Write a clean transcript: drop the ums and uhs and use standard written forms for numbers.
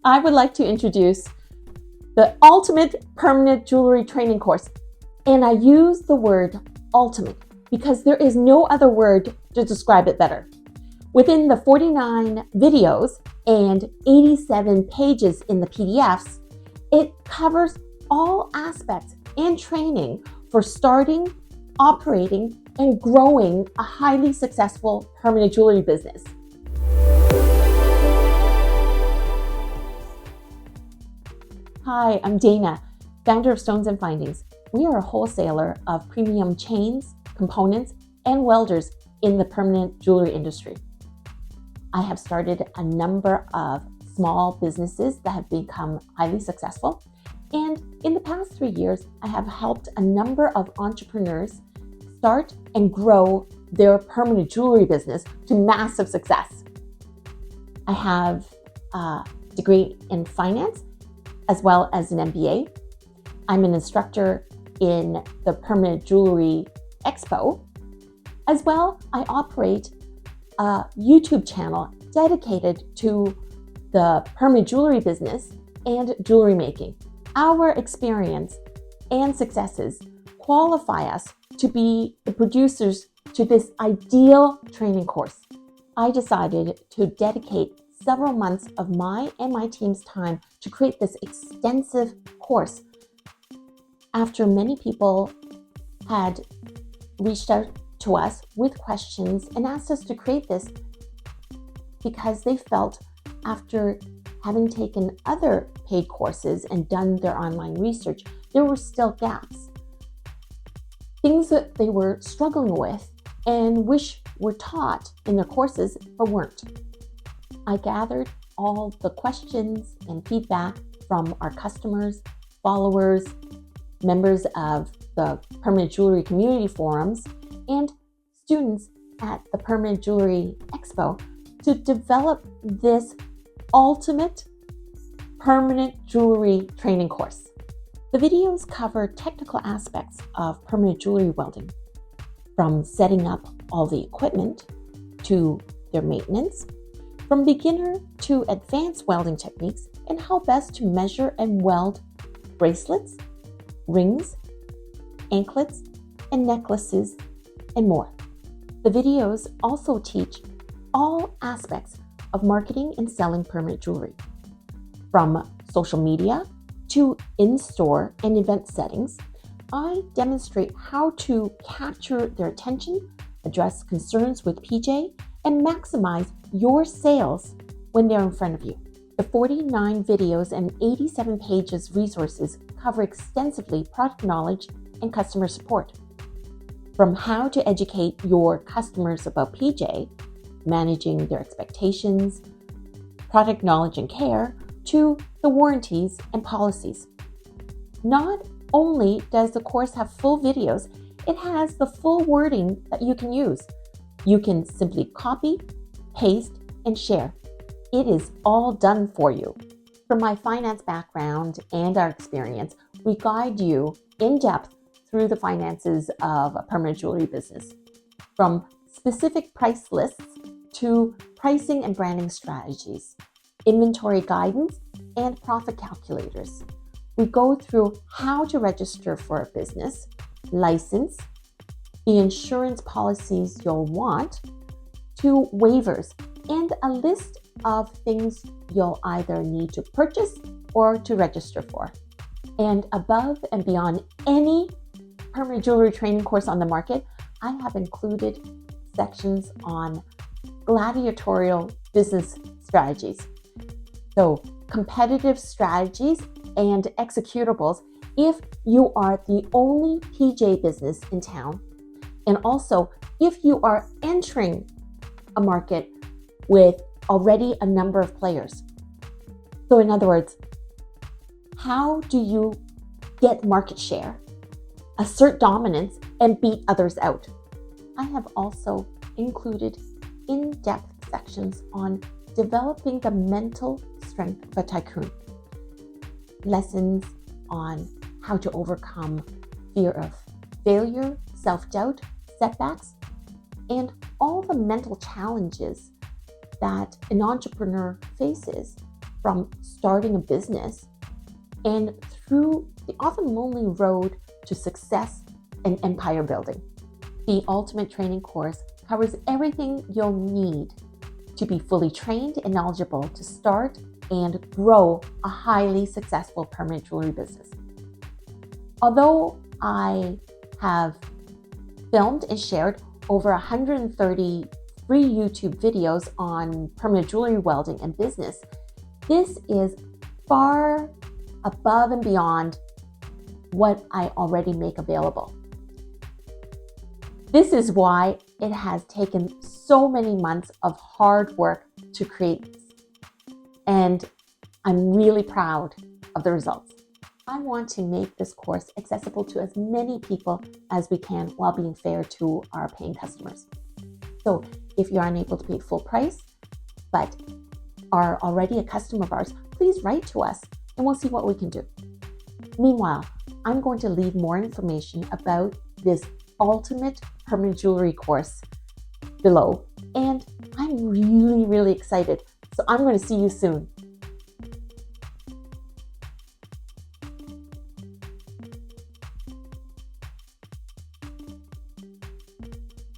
I would like to introduce the Ultimate Permanent Jewelry Training Course. And I use the word ultimate because there is no other word to describe it better. Within the 49 videos and 87 pages in the PDFs, it covers all aspects and training for starting, operating, and growing a highly successful permanent jewelry business. Hi, I'm Dana, founder of Stones and Findings. We are a wholesaler of premium chains, components, and welders in the permanent jewelry industry. I have started a number of small businesses that have become highly successful. And in the past 3 years, I have helped a number of entrepreneurs start and grow their permanent jewelry business to massive success. I have a degree in finance as well as an MBA. I'm an instructor in the Permanent Jewellery Expo. As well, I operate a YouTube channel dedicated to the permanent jewelry business and jewelry making. Our experience and successes qualify us to be the producers to this ideal training course. I decided to dedicate several months of my and my team's time to create this extensive course after many people had reached out to us with questions and asked us to create this because they felt after having taken other paid courses and done their online research, there were still gaps. Things that they were struggling with and wish were taught in their courses but weren't. I gathered all the questions and feedback from our customers, followers, members of the Permanent Jewelry Community Forums, and students at the Permanent Jewellery Expo to develop this ultimate permanent jewelry training course. The videos cover technical aspects of permanent jewelry welding, from setting up all the equipment to their maintenance, from beginner to advanced welding techniques, and how best to measure and weld bracelets, rings, anklets, and necklaces, and more. The videos also teach all aspects of marketing and selling permanent jewelry, from social media to in-store and event settings. I demonstrate how to capture their attention, address concerns with PJ, and maximize your sales when they're in front of you. The 49 videos and 87 pages resources cover extensively product knowledge and customer support. From how to educate your customers about PJ, managing their expectations, product knowledge and care, to the warranties and policies. Not only does the course have full videos, it has the full wording that you can use. You can simply copy, paste, and share. It is all done for you. From my finance background and our experience, we guide you in depth through the finances of a permanent jewelry business, from specific price lists to pricing and branding strategies, inventory guidance, and profit calculators. We go through how to register for a business, license, the insurance policies you'll want, to waivers, and a list of things you'll either need to purchase or to register for. And above and beyond any permanent jewelry training course on the market, I have included sections on gladiatorial business strategies. So competitive strategies and executables if you are the only PJ business in town, and also if you are entering a market with already a number of players. So in other words, how do you get market share, assert dominance, and beat others out? I have also included in-depth sections on developing the mental strength of a tycoon, lessons on how to overcome fear of failure, self-doubt, setbacks, and all the mental challenges that an entrepreneur faces from starting a business and through the often lonely road to success and empire building. The Ultimate Training Course covers everything you'll need to be fully trained and knowledgeable to start and grow a highly successful permanent jewelry business. Although I have filmed and shared over 130 free YouTube videos on permanent jewelry welding and business, this is far above and beyond what I already make available. This is why it has taken so many months of hard work to create this. And I'm really proud of the results. I want to make this course accessible to as many people as we can while being fair to our paying customers. So if you're unable to pay full price, but are already a customer of ours, please write to us and we'll see what we can do. Meanwhile, I'm going to leave more information about this Ultimate Permanent Jewelry course below, and I'm really excited. So I'm going to see you soon.